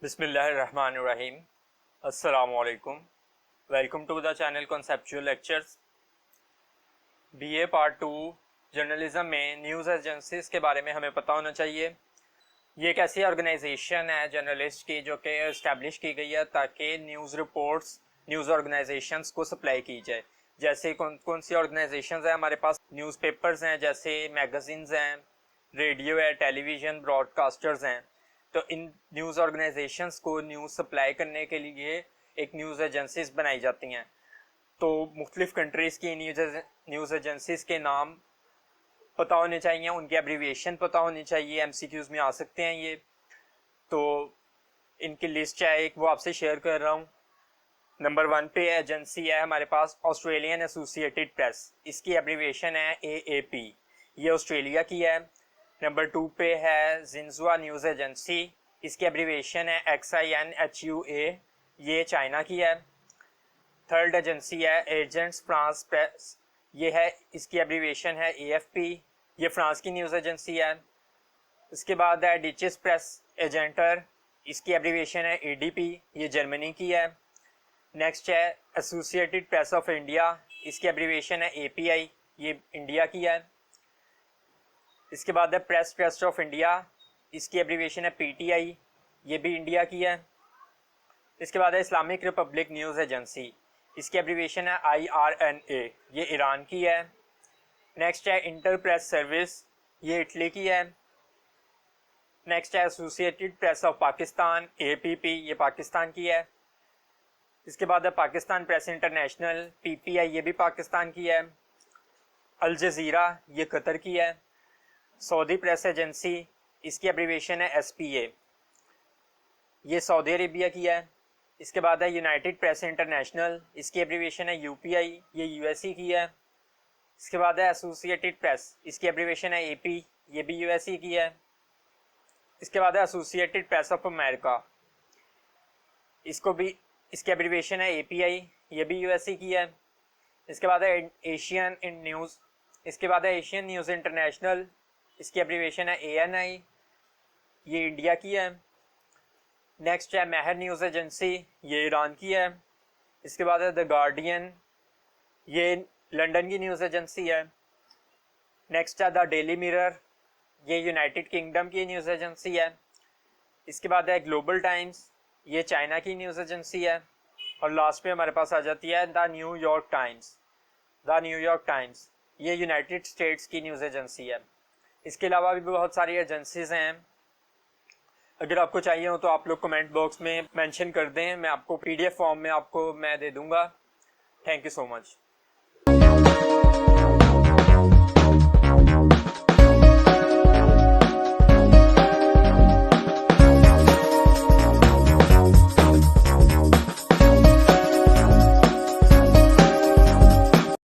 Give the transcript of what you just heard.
बिस्मिल्लाहिर्रहमानिर्रहीम। अस्सलामुअलैकुम। Welcome to the channel conceptual lectures. BA part 2 journalism में न्यूज़ एजेंसीज के बारे में हमें पता होना चाहिए। ये एक ऐसी ऑर्गेनाइजेशन है जर्नलिस्ट की जो कि इस्टेब्लिश की गई है ताकि न्यूज़ रिपोर्ट्स न्यूज़ ऑर्गेनाइजेशंस को सप्लाई की जाए। जैसे कौन कौन सी ऑर्गेनाइजेशंस हैं हमारे पास, न्यूज़पेपर्स हैं, जैसे मैगजीन्स हैं, रेडियो है, टेलीविज़न ब्रॉडकास्टर्स हैं। तो इन न्यूज़ ऑर्गेनाइजेशंस को न्यूज़ सप्लाई करने के लिए एक न्यूज़ एजेंसीज बनाई जाती हैं। तो मुख्तलिफ़ कंट्रीज़ की न्यूज़ एजेंसीज के नाम पता होने चाहिए, उनकी एब्रीविएशन पता होनी चाहिए, एमसीक्यूज़ में आ सकते हैं ये। तो इनकी लिस्ट है एक, वो आपसे शेयर कर रहा हूँ। नंबर 1 पे एजेंसी है हमारे पास ऑस्ट्रेलियन एसोसिएटेड प्रेस, इसकी एब्रीविएशन है AAP, ये ऑस्ट्रेलिया की है। नंबर 2 पे है जिन्हुआ न्यूज़ एजेंसी, इसकी एब्रीविएशन है XINHUA, ये चाइना की है। थर्ड एजेंसी है एजेंट्स फ्रांस प्रेस, ये है, इसकी एब्रीविएशन है AFP, ये फ्रांस की न्यूज़ एजेंसी है। इसके बाद है डिचिस प्रेस एजेंटर, इसकी एब्रीविएशन है ADP, ये जर्मनी की है। नेक्स्ट है एसोसिएटेड प्रेस ऑफ इंडिया, इसकी एब्रीविएशन है API, ये इंडिया की है। इसके बाद है प्रेस ट्रस्ट ऑफ इंडिया, इसकी एब्रीविएशन है PTI, ये भी इंडिया की है। इसके बाद है इस्लामिक रिपब्लिक न्यूज़ एजेंसी, इसकी एब्रीविएशन है IRNA, ये ईरान की है। नेक्स्ट है इंटर प्रेस सर्विस, ये इटली की है। नेक्स्ट है associated press of Pakistan APP, ये पाकिस्तान की है। इसके बाद है पाकिस्तान प्रेस इंटरनेशनल PPI, ये भी पाकिस्तान की है। अल जज़ीरा, ये कतर की है। सऊदी प्रेस एजेंसी, इसकी एब्रीविएशन है SPA, ये सऊदी अरेबिया की है। इसके बाद है यूनाइटेड प्रेस इंटरनेशनल, इसकी एब्रीविएशन है UPI, ये USA की है। इसके बाद है एसोसिएटेड प्रेस, इसकी एब्रीविएशन है AP, ये भी USA की है। इसके बाद है एसोसिएटेड प्रेस ऑफ अमेरिका, इसकी एब्रीविएशन है API, ये भी USA की है। इसके बाद है एशियन इन न्यूज़, इसके बाद है एशियन न्यूज़ इंटरनेशनल, इसकी एब्रीविएशन है ANI, ये इंडिया की है। नेक्स्ट है महर न्यूज़ एजेंसी, ये ईरान की है। इसके बाद है द गार्डियन, ये लंदन की न्यूज़ एजेंसी है। नेक्स्ट है द डेली मिरर, ये यूनाइटेड किंगडम की न्यूज़ एजेंसी है। इसके बाद है ग्लोबल टाइम्स, ये चाइना की न्यूज़ एजेंसी है। और लास्ट में हमारे पास आ जाती है द न्यूयॉर्क टाइम्स, ये यूनाइटेड स्टेट्स की न्यूज़ एजेंसी है। इसके अलावा भी बहुत सारी एजेंसीज हैं, अगर आपको चाहिए हो तो आप लोग कमेंट बॉक्स में मेंशन कर दें, मैं आपको PDF फॉर्म में मैं दे दूंगा। Thank you so much.